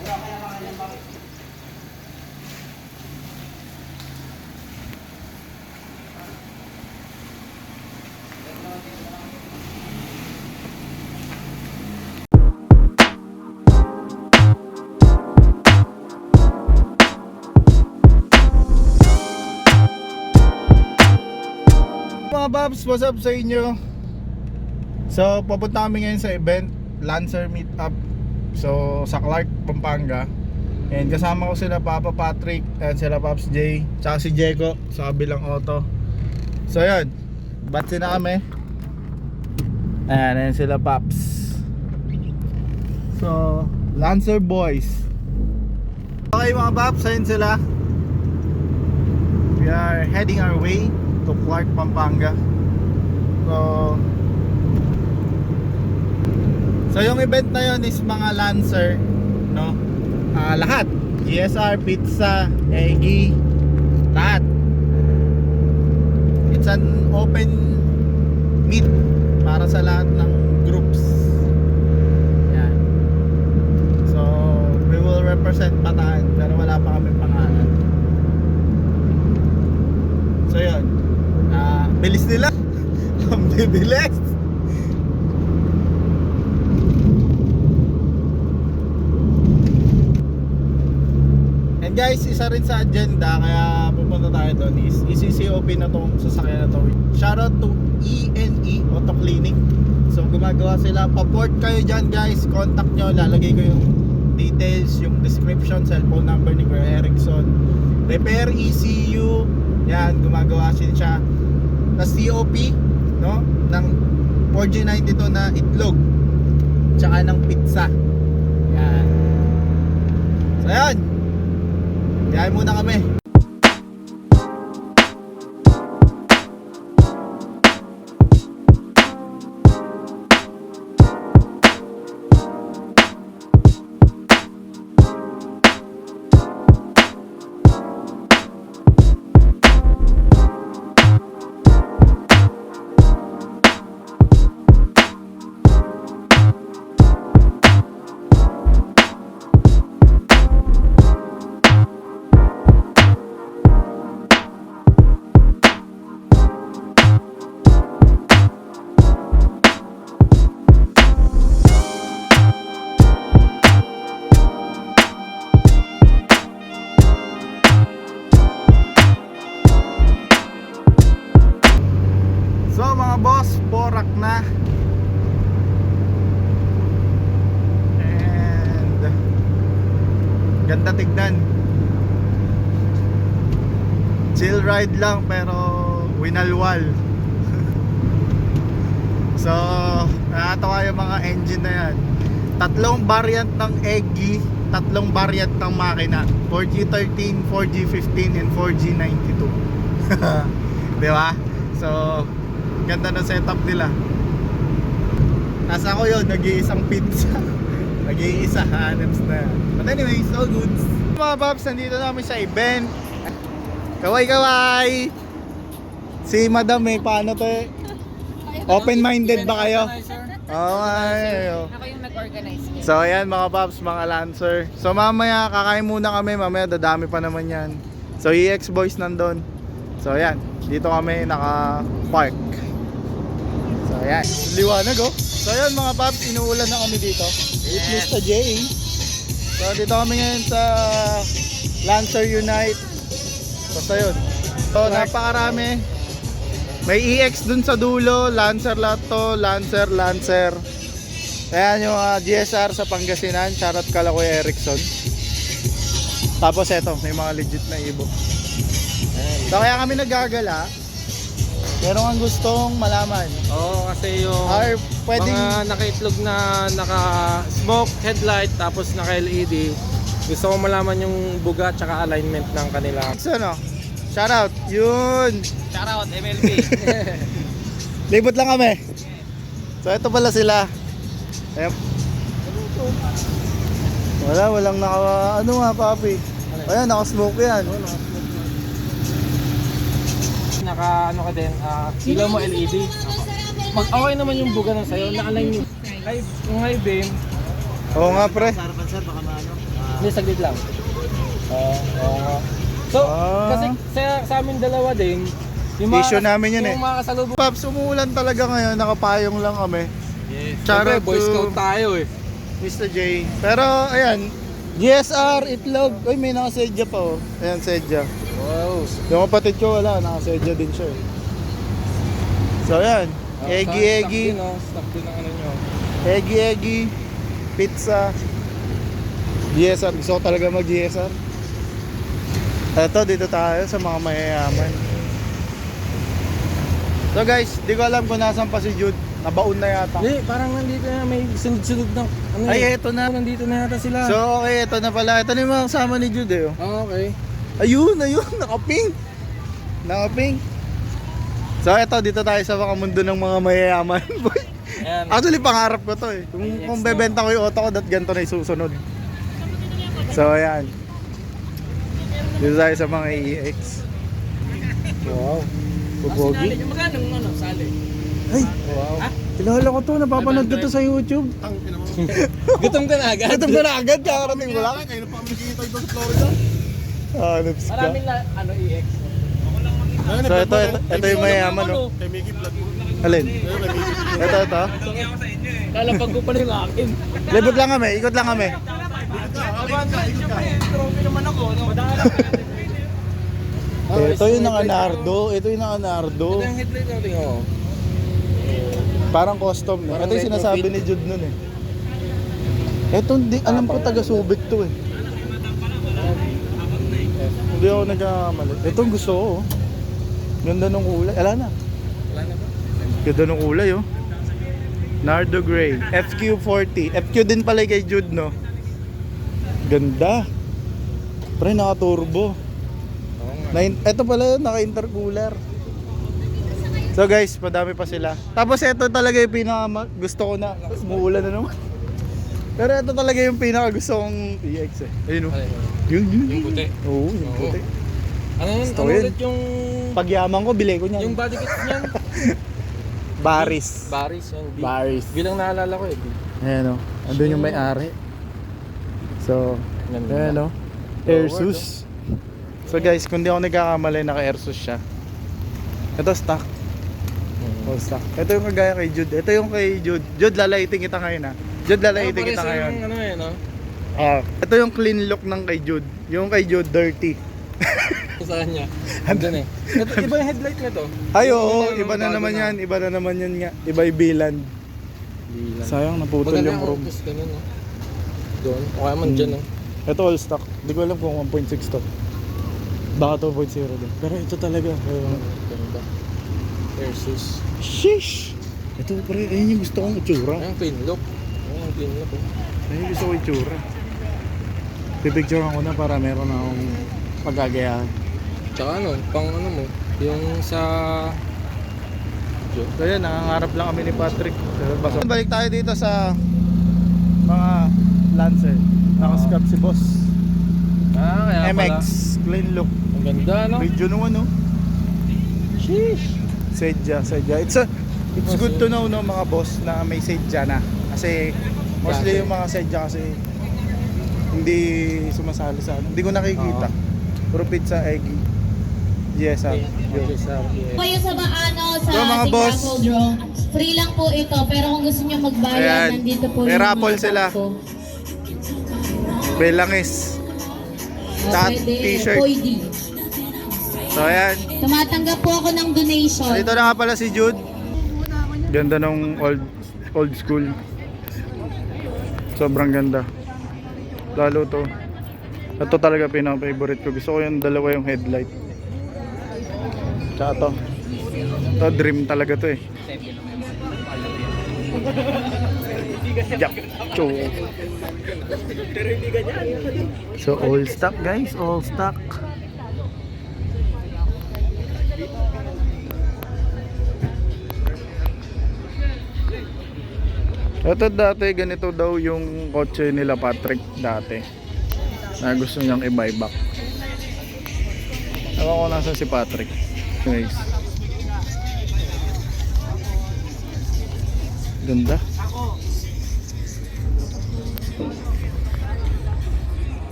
Mga Babs, what's up sa inyo? So, papunta kami ngayon sa event, Lancer Meetup. So, sa Clark, Pampanga. And kasama ko sila Papa Patrick and sila Pops J, tsaka si Jeko sa kabilang auto. So, yun, batsi na kami. Ayan sila Pops. So, Lancer Boys. Okay mga Pops, ayun sila. We are heading our way to Clark, Pampanga. So yung event na yun is mga Lancer, no? Lahat. GSR, Pizza, Eggy, lahat. It's an open meet para sa lahat ng groups. Yan. So we will represent Bataan, pero wala pa kami pangalan. So yun, bilis nila. Ang bibilis. And guys, isa rin sa agenda kaya pupunta tayo doon is i-CCOP na tong sasakyan na to. Shoutout to E&E Auto Clinic. So gumagawa sila, pa-port kayo dyan guys. Contact nyo, lalagay ko yung details, yung description, cellphone number ni Kuya Erickson. Repair ECU. Yan, gumagawa siya. Tapos COP, no? Ng 4G92 na itlog. Tsaka ng pizza. Yan. So yan. Biyahe muna kami. So mga boss, Porak na. And ganda tignan. Chill ride lang pero winalwal. So nakatawa yung mga engine na yan. Tatlong variant ng Eggy, tatlong variant ng makina, 4G13, 4G15 and 4G92. Diba? So ganda ng setup nila. Nasa ko yun, nag-iisang pizza. Nag-iisa, hanams na. But anyway, so good. Mga Babs, nandito namin sa event. Kaway-kaway! Si Madam paano to eh? Open-minded ba kayo? Okay. Ako yung nag-organize niya. So ayan mga Babs, mga Lancer. So mamaya, kakain muna kami. Mamaya dadami pa naman yan. So EX Boys nandun. So ayan, dito kami naka-park. So ayan, liwanag oh. So ayan mga Babs, inuulan na kami dito. With Mr. J. So dito kami ngayon sa Lancer Unite. Basta yun. So napakarami. May EX dun sa dulo, Lancer lahat to, Lancer. Ayan yung GSR sa Pangasinan, shoutout kala Kuya Erickson. Tapos eto, may mga legit na Evo. So kaya kami nagagala. Meron kang gustong malaman. Oo, kasi yung pwedeng mga nakaitlog na naka-smoke headlight tapos naka-LED, gusto ko malaman yung buga tsaka alignment ng kanila. so no. Shoutout. Yun. Shoutout MLB. Libot lang kami. So ito pala sila. Ayan. Walang ano nga papi. Ayan, naka-smoke yan. Naka-ano ka din, ilaw mo LED. Mag-away naman yung buga ng sayo, na-align yung high beam. Oo nga pre. Sarapan sir, baka maano, Hindi, saglit lang. Oo nga. So, kasi sa amin dalawa din, yung Issue namin yun yung mga kasalubong. Paps, umuulan talaga ngayon, nakapayong lang kami. Yes. Shout out Boy to Scout tayo eh. Mr. J. Pero ayan, GSR, itlog. Uy, may nakasedya pa oh. Ayan, sedya. Wow. Yung kapatid ko wala, nakasedya din siya eh. So ayan, eggy. Stock din ang ano nyo. Eggy, pizza, GSR. Gusto ko talaga mag GSR. Eto, dito tayo sa mga mayayaman. So guys, di ko alam kung nasan pa si Jude. Nabaon na yata. Hindi, parang nandito na, may sunod-sunod na. Ano Ay, eto na. Nandito na yata sila. So okay, eto na pala. Ito na yung mga kasama ni Jude eh. Oh. Okay. Ayun, nakapink. Nakapink. So eto, dito tayo sa mga mundo ng mga mayayaman. Ayan. Actually, pangarap ko to eh. Kung bebenta ko yung auto ko, ganito na yung susunod. So ayan. Dito tayo sa mga EX. Wow. Pupogi. Magkano ano, sali? Ay, Wow. kilala ko to. Napapanood ko to sa YouTube. Gutom ka na agad. Gutom ka na agad. Kakarating mo lang. Kaya na pa kami nakikita ito sa Florida. Hanaps ka. Maraming ano EX. So ito yung mayayaman no. Kay Mickey Vlog. Alin? Ito. Lalapag ko pa rin yung akin. Libot lang kami. Ikot lang kami. Trophy naman ako. Ito yung naka-Nardo. Ito yung naka-Nardo. Ito yung headlight natin oh. Parang custom na. Parang Ito yung sinasabi retrofit. ni Jude nun eh. Ito, alam ko taga Subic to eh. Hindi ako nagkamali. Ito ang gusto ko oh. Ganda ng kulay. Ala na. Wala na ba? Ganda ng kulay oh. Nardo Gray. FQ40. FQ din pala kay Jude no. Ganda. Pre, naka-turbo. Oo nga. Ito pala yun, naka-intercooler. So guys, padami pa sila. Tapos ito talaga yung gusto ko na. Umuulan na naman. Pero ito talaga yung gusto kong EX eh. Ayun o. Yun. Yung puti. Oo, yung Oo. puti. Ano Gusto ko yun. ulit yung Pagyaman ko, bili ko niyan. yung body kit niyan? Baris. Baris. Yung Baris. Bilang naalala ko eh. Ayan o. Andun yung may-ari. So, Ganda. ayan o. Airsus. So guys, kung di ako nagkakamali, naka-Airsus siya. Ito stock. All stock. Ito yung kagaya kay Jude. Ito yung kay Jude. Jude, lalaitin kita ngayon ha. Jude, lalaitin kita ngayon. Ano eh, no? Ito yung clean look ng kay Jude. Yung kay Jude, dirty. Saan niya? Andun eh. Iba yung headlight na to. Ay oo, iba na naman yan. Iba na naman yan nga. Iba yung bilan. Sayang, naputol Maganda yung ang chrome. focus ganun, no? Doon. O kaya man dyan, no? Ito all stock. Di ko alam kung 1.6 to. Baka 2.0 din. Pero ito talaga. Ganda. Versus. Sheesh! Ito pre, ayun yung gusto kong itsura. Ay, ang clean look. Ay, ang clean look, oh. Ayun yung gusto kong itsura. Pipicturean ko na para meron na akong pagkagayahan. Tsaka ano, pang ano mo, yung sa... So yan, nangangarap lang kami ni Patrick. Balik tayo dito sa mga Lancer. Nakascrap si boss. Kaya MX, pala. clean look. Ang ganda, no? Medyo naman no. Sheesh! Sedya. It's good to know no mga boss na may sedya na. Kasi mostly yung mga sedya kasi hindi sumasali sa ano. Hindi ko nakikita. Puro pizza, eggy. Yes, sir. Kayo sa Maano sa So, mga ating boss. raffle draw. Free lang po ito, pero kung gusto niyo magbayad, Ayan. nandito po May yung raffle mga sila. bangko. Belangis. Tat, Pwede, t-shirt. Poydi. So ayan. Tumatanggap po ako ng donation. Dito na nga pala si Jude. Ganda nung old school. Sobrang ganda. Lalo to. Ito talaga pinaka-favorite ko. Gusto ko yung dalawa yung headlight. Tsaka to. Ito dream talaga to eh. Yup. So all stock guys, all stock. Ito dati ganito daw yung kotse nila Patrick dati. Na gusto niyang i-buy back. Ewan ko nasa si Patrick. Guys. Ganda.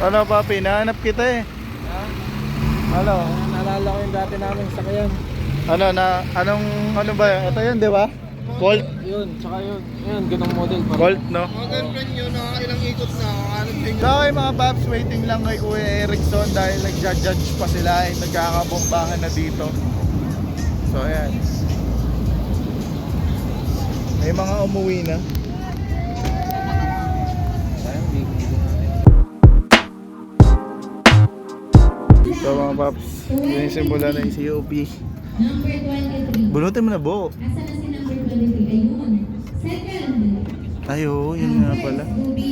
Ano pa, pinahanap kita eh. Ha? Ano? Naalala ko yung dati naming sakyan. Ano ba yun? Ito yun, di ba? Colt? Yun, tsaka yun. Yun, ganong model. Colt, no? Mga girlfriend nyo, nakailang ikot na, kakaanong sa inyo. So okay mga paps, waiting lang kay Kuya Erickson dahil nagja-judge pa sila ay nagkakabombahan na dito. So ayan. May mga umuwi na. Sayang, bigyan natin. So mga paps, sinisimula na yung COP. Number 23. Bunutin mo na Bo. Asa na si number 23? Ayun. Second. Ayo, yun nga pala. Will be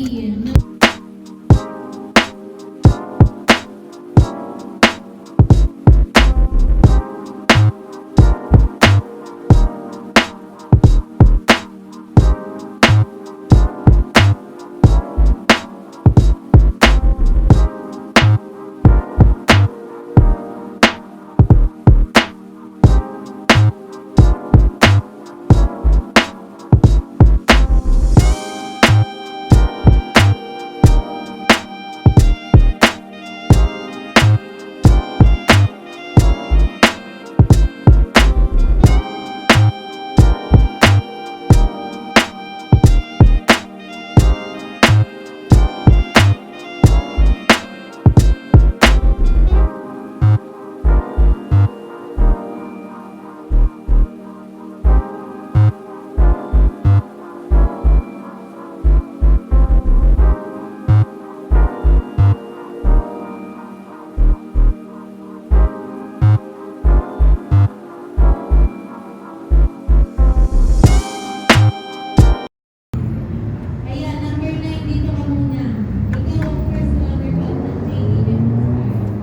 Ayan, number 9 dito ka muna. Ikaw ang first runner-up ng JD Demonstration.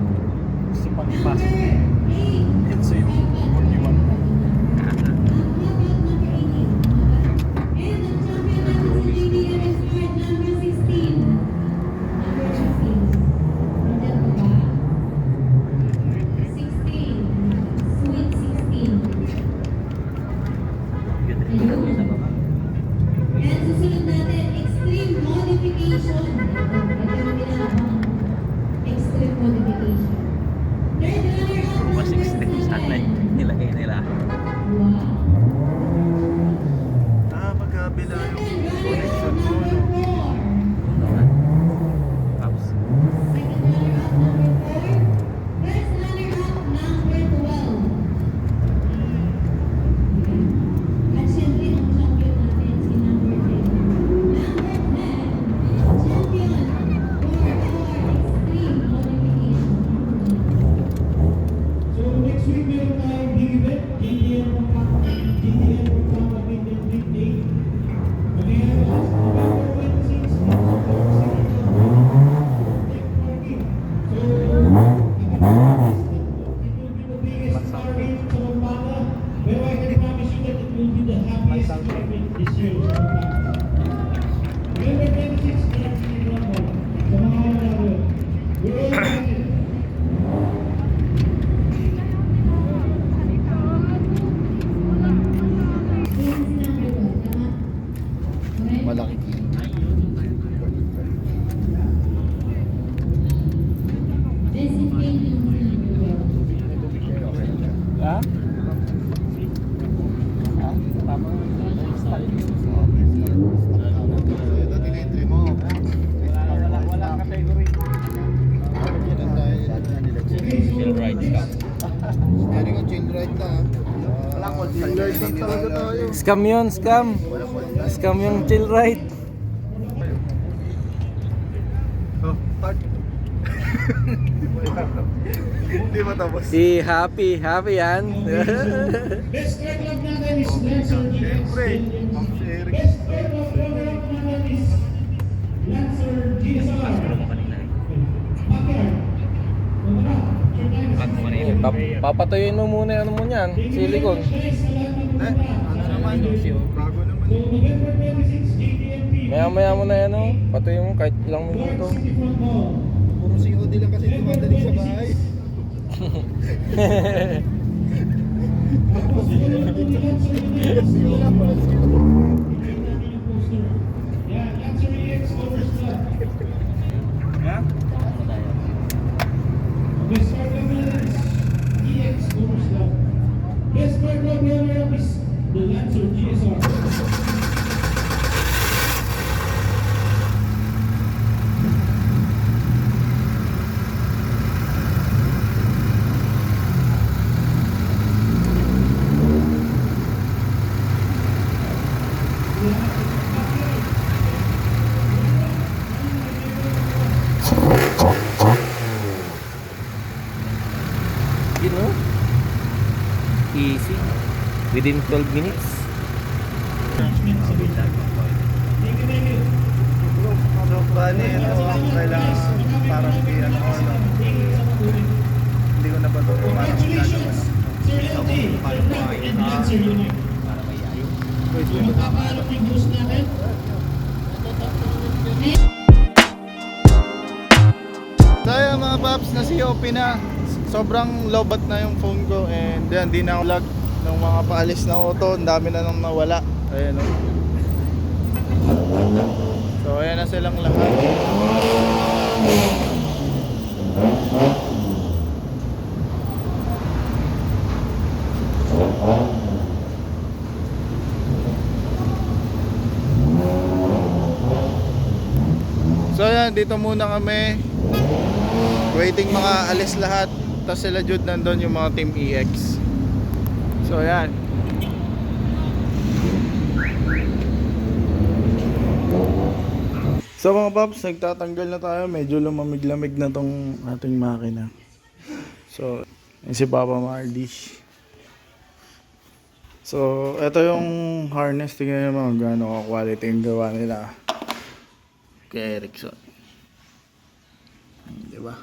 Si Pag-Ipas. Yan sa'yo. And susunod natin, extreme modification. Ito yung pinakabangan. Extreme modification. Third runner-up, number 7. Nilagay nila. Wow. Magkabila Second runner-up, number 4. Tapos, Second runner-up, number 4. First runner-up, number 12. At syempre, ang champion natin, si number 10. Number 10, champion for our extreme modification. So next week meron tayong big event, GTN Pagpapagpapag Meeting. Mangyayari siya sa November 26, Tech Party. So, it will be the biggest party sa Pampanga. Pero I can promise you that it will be the happiest event this year sa Pampanga. November 26, meron sa Pampanga. Sa mga manalo. We're all excited. Ayan si number 12, tama? Okay? Malaki. Basic painting si number 12. Ha? Ito, tinentry mo. Walang category. chill ride ka. Steering ang chill ride lang. Chill ride lang talaga tayo. Scam yun, scam. Scam yung chill ride. Oh, start. Hindi ba tapos? Si Happy yan. Best track lab natin is Lancer GS. Siyempre, Ma'am Eric. Best track lab natin is Lancer GSR. Backyard. Mamanap. Papatuyuin mo muna yung ano mo niyan, silicone. Ano naman? Bago naman. So November 26, JTMP. Maya mo na yan o. Patuyin mo kahit ilang minuto. City Front Mall. Puro COD lang kasi dumadaling sa bahay. Tapos November 20, Lancer GS. Tingnan natin yung poster. Yan, Lancer EX Lovers Club. Ha? Within 12 minutes. So, bali, ito ang kailangan parang hindi ko na ba ito parang gagawin. So yun mga paps, na COP na. Sobrang lobat na yung phone ko and yan, di na ako lag ng mga paalis na auto. Ang dami na nang nawala. Ayan o. So ayan na silang lahat. So ayan, dito muna kami. Waiting mga alis lahat. Tapos sila Jude nandun yung mga Team EX. So ayan. So mga paps, nagtatanggal na tayo. Medyo lumamig-lamig na tong ating makina. So, yun si Papa Mardy. So, ito yung harness. Tingnan nyo mga gano'ng ka-quality yung gawa nila kay Ericsson. Diba?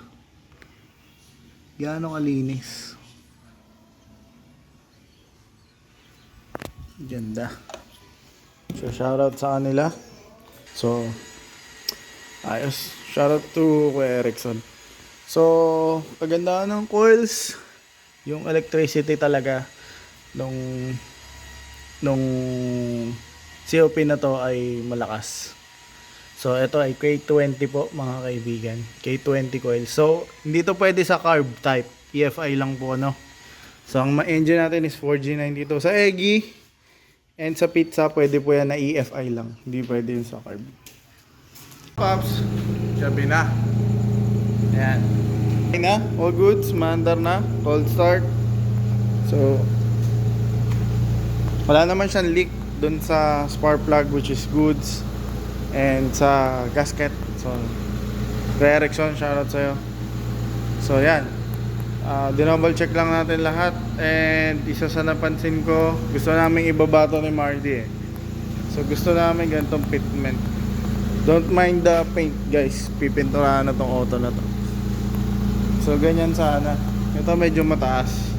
Gano'ng kalinis. Ganda. So, shoutout sa kanila. So, ayos. Shoutout to Kuya Ericsson. So, kagandahan ng coils, yung electricity talaga nung COP na to ay malakas. So, ito ay K20 po mga kaibigan. K20 coil. So, hindi to pwede sa carb type. EFI lang po, no? So, ang engine natin is 4G92. Sa EGI and sa pizza, pwede po yan na EFI lang. Hindi pwede yun sa carb. Pops, gabi na. Ayan. Okay na, all goods, maandar na, cold start. So, wala naman siyang leak dun sa spark plug, which is goods. And sa gasket. So, Kuya Ericsson, shoutout sa'yo. So, yan. Dinouble check lang natin lahat. And isa sa napansin ko, gusto namin ibaba to ni Mardy eh. So, gusto namin ganitong fitment. Don't mind the paint guys. Pipinturahan na tong auto na to. So, ganyan sana. Ito medyo mataas.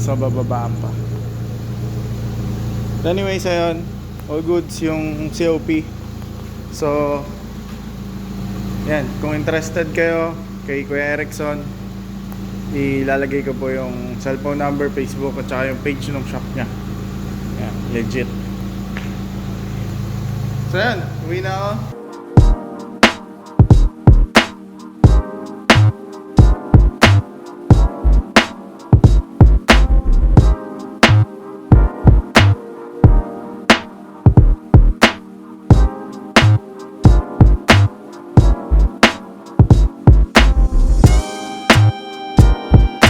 So, bababaan pa. Anyways, ayun, all goods yung COP. So, yan, kung interested kayo kay Kuya Ericsson, ilalagay ko po yung cellphone number, Facebook, at saka yung page ng shop niya. Yan, legit. So yan, uwi na ako.